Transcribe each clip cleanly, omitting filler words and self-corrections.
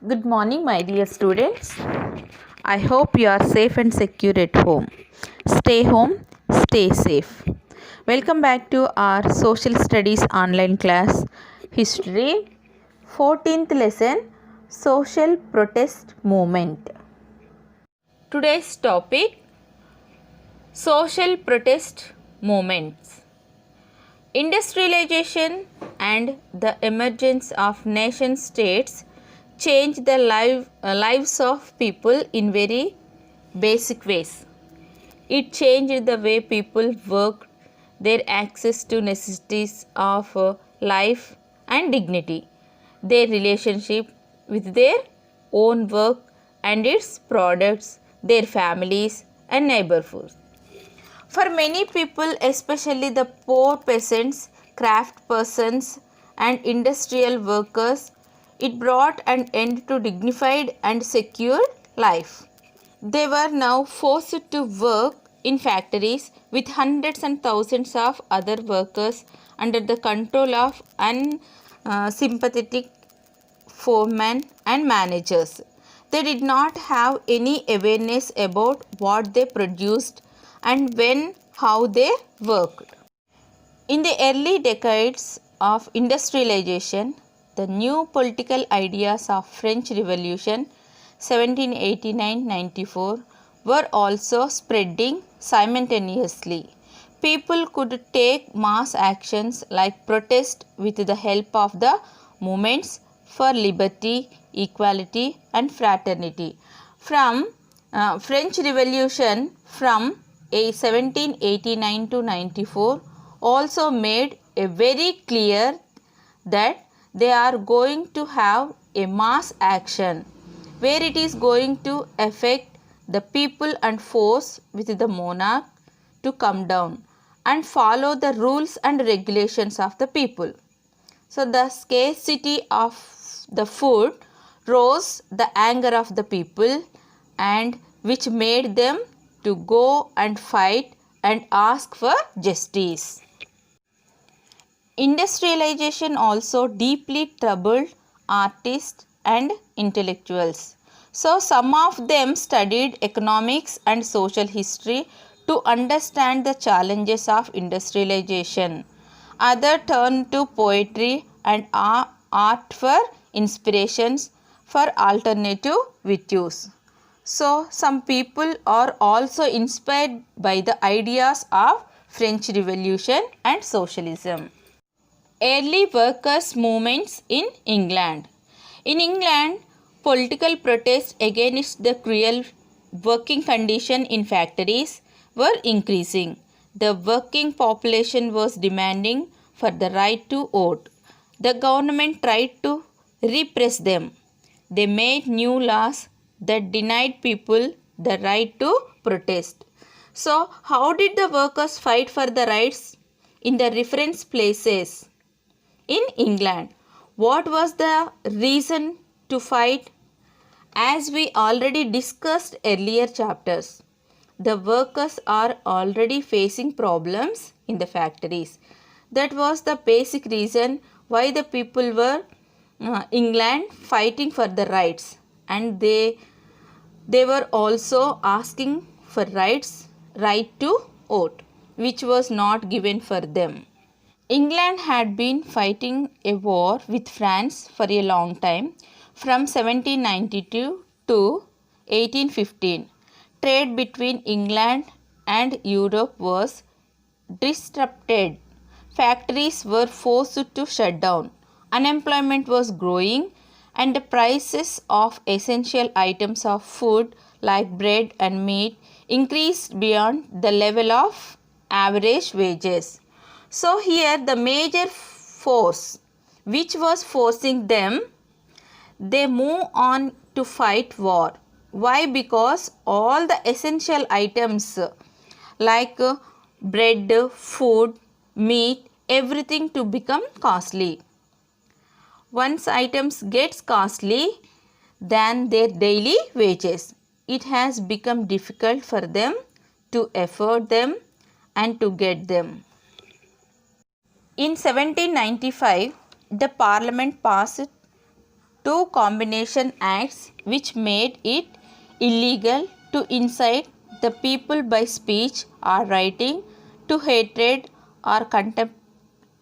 Good morning, my dear students. I hope you are safe and secure at home. Stay home, stay safe. Welcome back to our social studies online class, History, 14th lesson, Social Protest Movement. Today's topic, Social Protest Movements. Industrialization and the emergence of nation states changed the lives of people in very basic ways. It changed the way people worked, their access to necessities of life and dignity, their relationship with their own work and its products, their families and neighborhoods. For many people, especially the poor peasants, craft persons, and industrial workers, it brought an end to dignified and secure life. They were now forced to work in factories with hundreds and thousands of other workers under the control of unsympathetic foremen and managers. They did not have any awareness about what they produced and when, how they worked. In the early decades of industrialization, the new political ideas of French Revolution 1789-94 were also spreading simultaneously. People could take mass actions like protest with the help of the movements for liberty, equality and fraternity. From French Revolution from 1789 to 94 also made a very clear that they are going to have a mass action where it is going to affect the people and force with the monarch to come down and follow the rules and regulations of the people. So the scarcity of the food rose the anger of the people and which made them to go and fight and ask for justice. Industrialization also deeply troubled artists and intellectuals. So some of them studied economics and social history to understand the challenges of industrialization. Others turned to poetry and art for inspirations for alternative virtues. So some people are also inspired by the ideas of French Revolution and socialism. Early workers' movements in England. In England, political protests against the cruel working condition in factories were increasing. The working population was demanding for the right to vote. The government tried to repress them. They made new laws that denied people the right to protest. So, how did the workers fight for the rights in the reference places? In England, what was the reason to fight? As we already discussed earlier chapters, the workers are already facing problems in the factories. That was the basic reason why the people were England fighting for the rights, and they were also asking for right to vote, which was not given for them. England had been fighting a war with France for a long time, from 1792 to 1815. Trade between England and Europe was disrupted. Factories were forced to shut down. Unemployment was growing and the prices of essential items of food like bread and meat increased beyond the level of average wages. So here the major force which was forcing them, they move on to fight war. Why? Because all the essential items like bread, food, meat, everything to become costly. Once items gets costly than their daily wages, it has become difficult for them to afford them and to get them. In 1795, the Parliament passed two combination acts which made it illegal to incite the people by speech or writing to hatred or contempt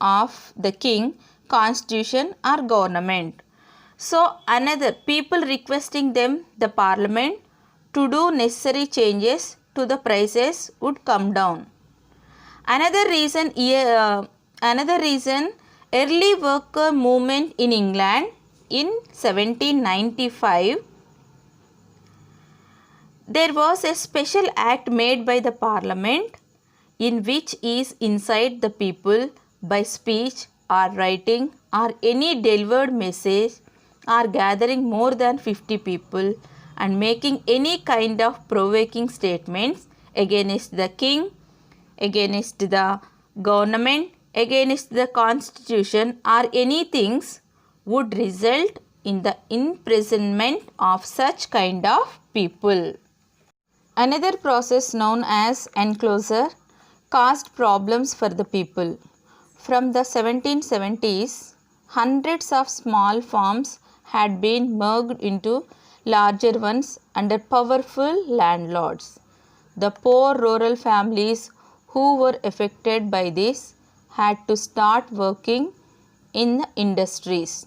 of the king, constitution or government. So another people requesting them the parliament to do necessary changes to the prices would come down. Another reason early worker movement in England in 1795, there was a special act made by the parliament in which is incite the people by speech or writing or any delivered message or gathering more than 50 people and making any kind of provoking statements against the king, against the government, against the constitution or any things would result in the imprisonment of such kind of people. Another process known as enclosure caused problems for the people. From the 1770s, hundreds of small farms had been merged into larger ones under powerful landlords. The poor rural families who were affected by this had to start working in the industries.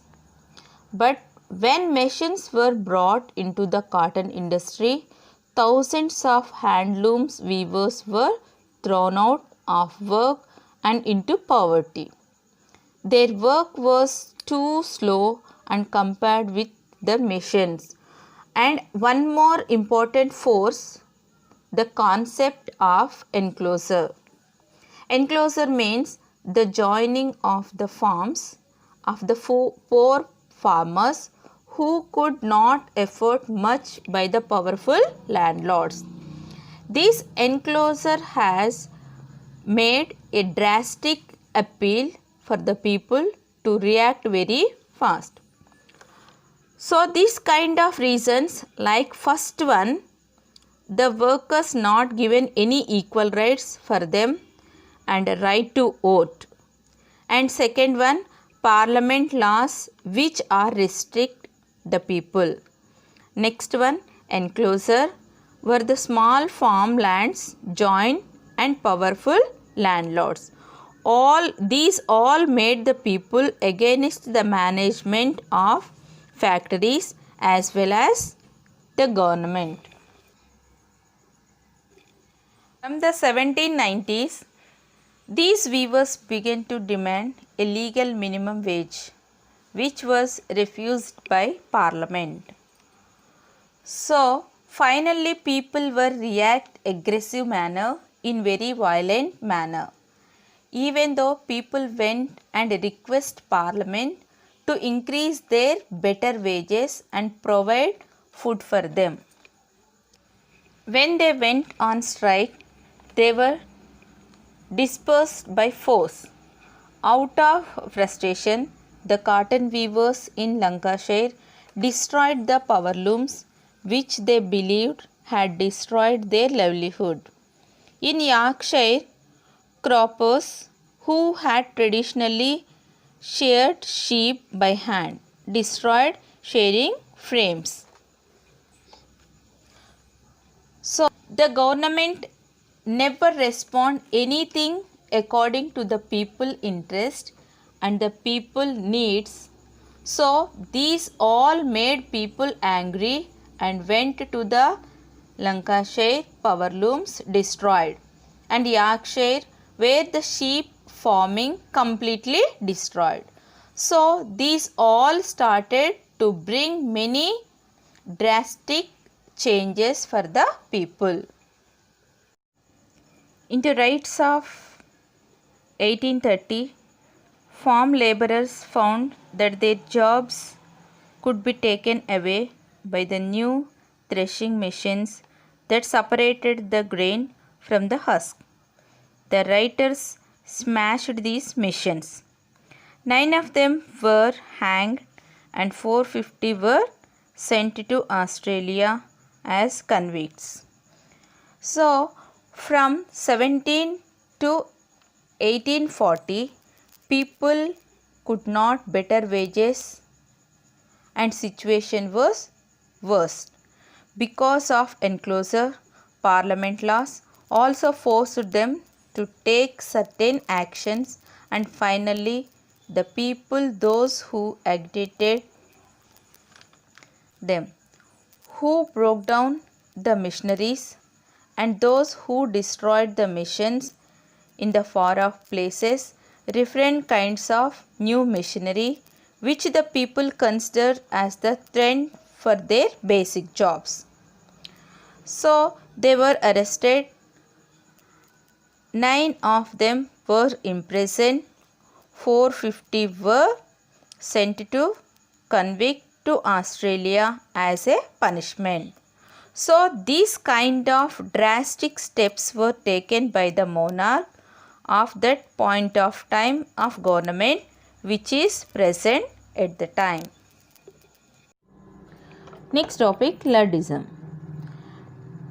But when machines were brought into the cotton industry, thousands of handlooms weavers were thrown out of work and into poverty. Their work was too slow and compared with the machines. And one more important force, the concept of enclosure. Enclosure means the joining of the farms of the poor farmers who could not afford much by the powerful landlords. This enclosure has made a drastic appeal for the people to react very fast. So this kind of reasons, like first one, the workers not given any equal rights for them and a right to vote. And second one, parliament laws which are restrict the people. Next one, enclosure, were the small farmlands joined and powerful landlords. These all made the people against the management of factories as well as the government. From the 1790s, these weavers began to demand a legal minimum wage, which was refused by parliament. So finally people were react aggressive manner in very violent manner. Even though people went and request parliament to increase their better wages and provide food for them. When they went on strike, they were dispersed by force. Out of frustration, the cotton weavers in Lancashire destroyed the power looms which they believed had destroyed their livelihood. In Yorkshire, croppers who had traditionally sheared sheep by hand destroyed shearing frames. So the government never respond anything according to the people interest and the people needs. So these all made people angry and went to the Lancashire power looms destroyed and Yorkshire where the sheep farming completely destroyed. So these all started to bring many drastic changes for the people. In the rights of 1830, farm laborers found that their jobs could be taken away by the new threshing machines that separated the grain from the husk. The writers smashed these machines. 9 of them were hanged and 450 were sent to Australia as convicts. So, from 17 to 1840, people could not better wages and situation was worse. Because of enclosure, parliament laws also forced them to take certain actions, and finally the people, those who agitated them, who broke down the missionaries, and those who destroyed the missions in the far off places, different kinds of new machinery which the people considered as the trend for their basic jobs. So they were arrested. 9 of them were imprisoned. 450 were sent to convict to Australia as a punishment. So these kind of drastic steps were taken by the monarch of that point of time of government which is present at the time. Next topic, Luddism.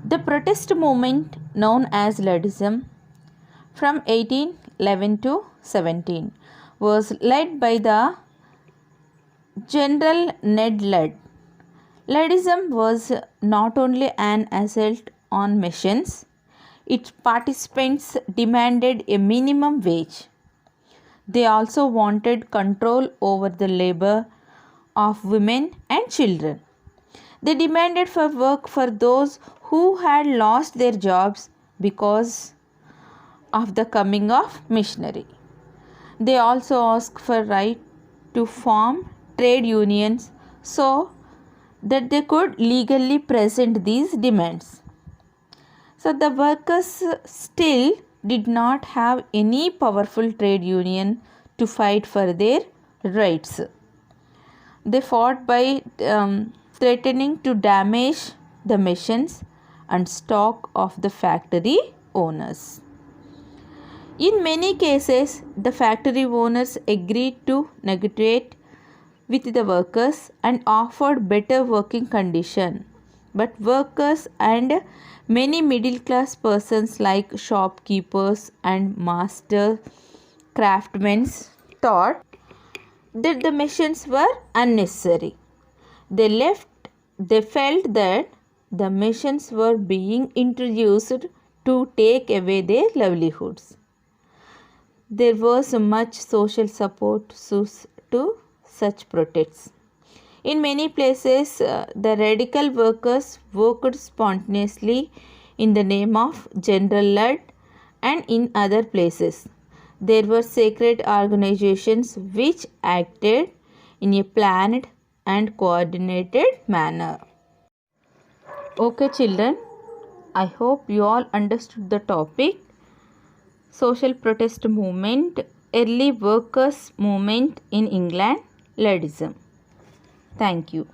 The protest movement known as Luddism from 1811 to 17 was led by the General Ned Ludd. Luddism was not only an assault on missions, its participants demanded a minimum wage. They also wanted control over the labor of women and children. They demanded for work for those who had lost their jobs because of the coming of missionary. They also asked for right to form trade unions so that they could legally present these demands. So the workers still did not have any powerful trade union to fight for their rights. They fought by threatening to damage the machines and stock of the factory owners. In many cases, the factory owners agreed to negotiate with the workers and offered better working conditions. But workers and many middle class persons like shopkeepers and master craftsmen thought that the machines were unnecessary. They felt that the machines were being introduced to take away their livelihoods. There was much social support to such protests. In many places, the radical workers worked spontaneously in the name of General Ludd, and in other places, there were secret organizations which acted in a planned and coordinated manner. Okay, children, I hope you all understood the topic. Social protest movement, early workers movement in England, Luddism. Thank you.